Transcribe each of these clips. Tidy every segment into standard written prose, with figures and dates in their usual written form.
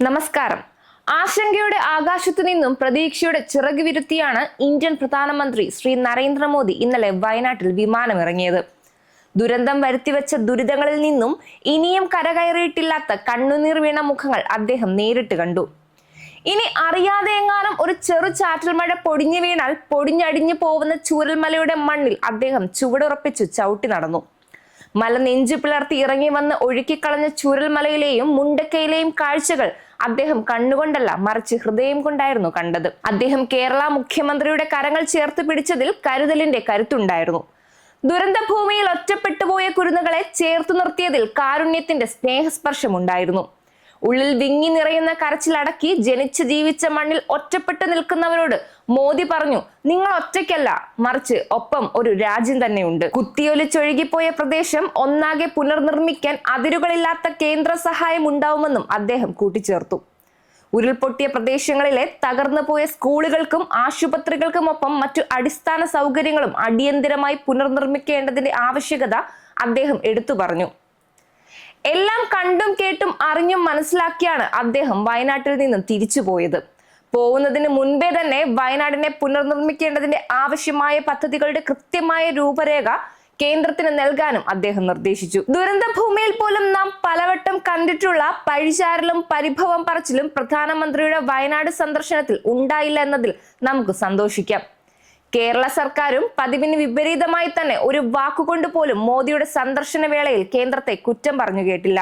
നമസ്കാരം. ആശങ്കയുടെ ആകാശത്തു നിന്നും പ്രതീക്ഷയുടെ ചിറക് വിരുത്തിയാണ് ഇന്ത്യൻ പ്രധാനമന്ത്രി ശ്രീ നരേന്ദ്രമോദി ഇന്നലെ വയനാട്ടിൽ വിമാനമിറങ്ങിയത്. ദുരന്തം വരുത്തിവെച്ച ദുരിതങ്ങളിൽ നിന്നും ഇനിയും കരകയറിയിട്ടില്ലാത്ത കണ്ണുനീർ വീണ മുഖങ്ങൾ അദ്ദേഹം നേരിട്ട് കണ്ടു. ഇനി അറിയാതെ എങ്ങാനും ഒരു ചെറു ചാറ്റൽ മഴ പൊടിഞ്ഞു വീണാൽ പൊടിഞ്ഞടിഞ്ഞു പോകുന്ന ചൂരൽമലയുടെ മണ്ണിൽ അദ്ദേഹം ചുവടുറപ്പിച്ചു ചവിട്ടി നടന്നു. മല നെഞ്ചു പിളർത്തി ഇറങ്ങി വന്ന് ഒഴുക്കിക്കളഞ്ഞ ചൂരൽമലയിലെയും മുണ്ടക്കയിലെയും കാഴ്ചകൾ അദ്ദേഹം കണ്ണുകൊണ്ടല്ല മറിച്ച് ഹൃദയം കൊണ്ടായിരുന്നു കണ്ടത്. അദ്ദേഹം കേരള മുഖ്യമന്ത്രിയുടെ കരങ്ങൾ ചേർത്ത് പിടിച്ചതിൽ കരുതലിന്റെ കരുത്തുണ്ടായിരുന്നു. ദുരന്ത ഭൂമിയിൽ ഒറ്റപ്പെട്ടുപോയ കുരുന്നുകളെ ചേർത്തു നിർത്തിയതിൽ കാരുണ്യത്തിന്റെ സ്നേഹസ്പർശമുണ്ടായിരുന്നു. ഉള്ളിൽ വിങ്ങി നിറയുന്ന കരച്ചിലടക്കി ജനിച്ച് ജീവിച്ച മണ്ണിൽ ഒറ്റപ്പെട്ടു നിൽക്കുന്നവരോട് മോദി പറഞ്ഞു, നിങ്ങൾ ഒറ്റയ്ക്കല്ല, മറിച്ച് ഒപ്പം ഒരു രാജ്യം തന്നെയുണ്ട്. കുത്തിയൊലിച്ചൊഴുകിപ്പോയ പ്രദേശം ഒന്നാകെ പുനർനിർമ്മിക്കാൻ അതിരുകളില്ലാത്ത കേന്ദ്ര സഹായം ഉണ്ടാവുമെന്നും അദ്ദേഹം കൂട്ടിച്ചേർത്തു. ഉരുൾപൊട്ടിയ പ്രദേശങ്ങളിലെ തകർന്നു പോയ സ്കൂളുകൾക്കും ആശുപത്രികൾക്കുമൊപ്പം മറ്റു അടിസ്ഥാന സൗകര്യങ്ങളും അടിയന്തരമായി പുനർനിർമ്മിക്കേണ്ടതിന്റെ ആവശ്യകത അദ്ദേഹം എടുത്തു പറഞ്ഞു. എല്ലാം കണ്ടും കേട്ടും അറിഞ്ഞും മനസ്സിലാക്കിയാണ് അദ്ദേഹം വയനാട്ടിൽ നിന്നും തിരിച്ചുപോയത്. പോകുന്നതിന് മുൻപേ തന്നെ വയനാടിനെ പുനർനിർമ്മിക്കേണ്ടതിന്റെ ആവശ്യമായ പദ്ധതികളുടെ കൃത്യമായ രൂപരേഖ കേന്ദ്രത്തിന് നൽകാനും അദ്ദേഹം നിർദ്ദേശിച്ചു. ദുരന്ത ഭൂമിയിൽ പോലും നാം പലവട്ടം കണ്ടിട്ടുള്ള പഴിചാരലും പരിഭവം പറച്ചിലും പ്രധാനമന്ത്രിയുടെ വയനാട് സന്ദർശനത്തിൽ ഉണ്ടായില്ല എന്നതിൽ നമുക്ക് സന്തോഷിക്കാം. കേരള സർക്കാരും പതിവിന് വിപരീതമായി തന്നെ ഒരു വാക്കുകൊണ്ട് പോലും മോദിയുടെ സന്ദർശന വേളയിൽ കേന്ദ്രത്തെ കുറ്റം പറഞ്ഞു കേട്ടില്ല.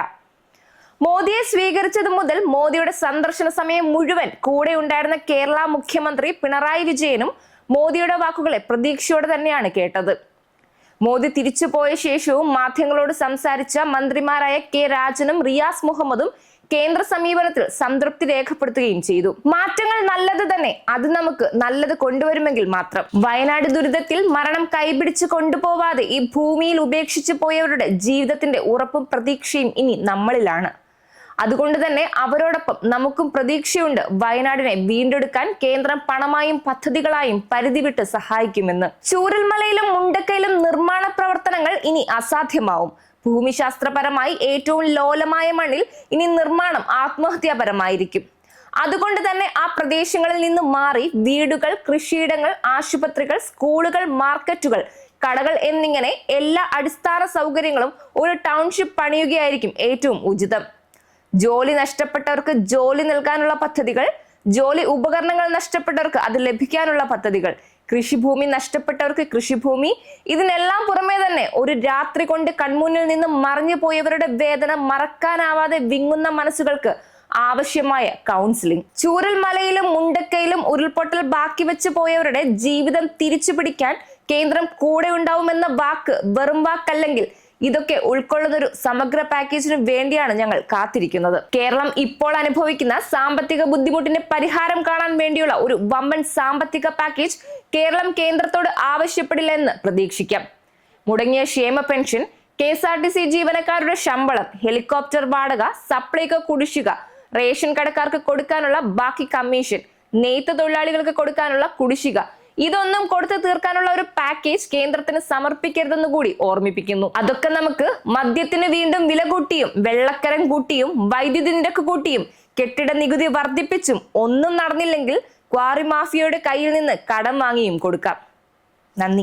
മോദിയെ സ്വീകരിച്ചതു മുതൽ മോദിയുടെ സന്ദർശന സമയം മുഴുവൻ കൂടെ ഉണ്ടായിരുന്ന കേരള മുഖ്യമന്ത്രി പിണറായി വിജയനും മോദിയുടെ വാക്കുകളെ പ്രതീക്ഷയോടെ തന്നെയാണ് കേട്ടത്. മോദി തിരിച്ചുപോയ ശേഷവും മാധ്യമങ്ങളോട് സംസാരിച്ച മന്ത്രിമാരായ കെ രാജനും റിയാസ് മുഹമ്മദും കേന്ദ്ര സമീപനത്തിൽ സംതൃപ്തി രേഖപ്പെടുത്തുകയും ചെയ്തു. മാറ്റങ്ങൾ നല്ലത് തന്നെ, അത് നമുക്ക് നല്ലത് കൊണ്ടുവരുമെങ്കിൽ മാത്രം. വയനാട് ദുരിതത്തിൽ മരണം കൈപിടിച്ച് കൊണ്ടുപോവാതെ ഈ ഭൂമിയിൽ ഉപേക്ഷിച്ചു പോയവരുടെ ജീവിതത്തിന്റെ ഉറപ്പും പ്രതീക്ഷയും ഇനി നമ്മളിലാണ്. അതുകൊണ്ട് തന്നെ അവരോടൊപ്പം നമുക്കും പ്രതീക്ഷയുണ്ട്. വയനാടിനെ വീണ്ടെടുക്കാൻ കേന്ദ്രം പണമായും പദ്ധതികളായും പരിധി വിട്ട് സഹായിക്കുമെന്ന്. ചൂരൽമലയിലും മുണ്ടക്കയിലും നിർമ്മാണ പ്രവർത്തനങ്ങൾ ഇനി അസാധ്യമാവും. ഭൂമിശാസ്ത്രപരമായി ഏറ്റവും ലോലമായ മണ്ണിൽ ഇനി നിർമ്മാണം ആത്മഹത്യാപരമായിരിക്കും. അതുകൊണ്ട് തന്നെ ആ പ്രദേശങ്ങളിൽ നിന്ന് മാറി വീടുകൾ, കൃഷിയിടങ്ങൾ, ആശുപത്രികൾ, സ്കൂളുകൾ, മാർക്കറ്റുകൾ, കടകൾ എന്നിങ്ങനെ എല്ലാ അടിസ്ഥാന സൗകര്യങ്ങളും ഒരു ടൗൺഷിപ്പ് പണിയുകയായിരിക്കും ഏറ്റവും ഉചിതം. ജോലി നഷ്ടപ്പെട്ടവർക്ക് ജോലി നൽകാനുള്ള പദ്ധതികൾ, ജോലി ഉപകരണങ്ങൾ നഷ്ടപ്പെട്ടവർക്ക് അത് ലഭിക്കാനുള്ള പദ്ധതികൾ, കൃഷിഭൂമി നഷ്ടപ്പെട്ടവർക്ക് കൃഷിഭൂമി, ഇതിനെല്ലാം പുറമെ തന്നെ ഒരു രാത്രി കൊണ്ട് കൺമുന്നിൽ നിന്നും മറഞ്ഞു പോയവരുടെ വേദന മറക്കാനാവാതെ വിങ്ങുന്ന മനസ്സുകൾക്ക് ആവശ്യമായ കൗൺസിലിംഗ്. ചൂരൽമലയിലും മുണ്ടക്കയിലും ഉരുൾപൊട്ടൽ ബാക്കി വെച്ച് പോയവരുടെ ജീവിതം തിരിച്ചു പിടിക്കാൻ കേന്ദ്രം കൂടെ ഉണ്ടാവുമെന്ന വാക്ക് വെറും വാക്കല്ലെങ്കിൽ ഇതൊക്കെ ഉൾക്കൊള്ളുന്ന ഒരു സമഗ്ര പാക്കേജിന് വേണ്ടിയാണ് ഞങ്ങൾ കാത്തിരിക്കുന്നത്. കേരളം ഇപ്പോൾ അനുഭവിക്കുന്ന സാമ്പത്തിക ബുദ്ധിമുട്ടിന് പരിഹാരം കാണാൻ വേണ്ടിയുള്ള ഒരു വമ്പൻ സാമ്പത്തിക പാക്കേജ് കേരളം കേന്ദ്രത്തോട് ആവശ്യപ്പെടില്ല എന്ന് പ്രതീക്ഷിക്കാം. മുടങ്ങിയ ക്ഷേമ പെൻഷൻ, KSRTC ജീവനക്കാരുടെ ശമ്പളം, ഹെലികോപ്റ്റർ വാടക, സപ്ലൈകോ കുടിശ്ശിക, റേഷൻ കടക്കാർക്ക് കൊടുക്കാനുള്ള ബാക്കി കമ്മീഷൻ, നെയ്ത്ത് തൊഴിലാളികൾക്ക് കൊടുക്കാനുള്ള കുടിശ്ശിക, ഇതൊന്നും കൊടുത്തു തീർക്കാനുള്ള ഒരു പാക്കേജ് കേന്ദ്രത്തിന് സമർപ്പിക്കരുതെന്ന് കൂടി ഓർമ്മിപ്പിക്കുന്നു. അതൊക്കെ നമുക്ക് മദ്യത്തിന് വീണ്ടും വില കൂട്ടിയും വെള്ളക്കരം കൂട്ടിയും വൈദ്യുതി നിരക്ക് കൂട്ടിയും കെട്ടിട നികുതി വർദ്ധിപ്പിച്ചും ഒന്നും നടന്നില്ലെങ്കിൽ ക്വാറി മാഫിയയുടെ കയ്യിൽ നിന്ന് കടം വാങ്ങിയും കൊടുക്കാം. നന്ദി.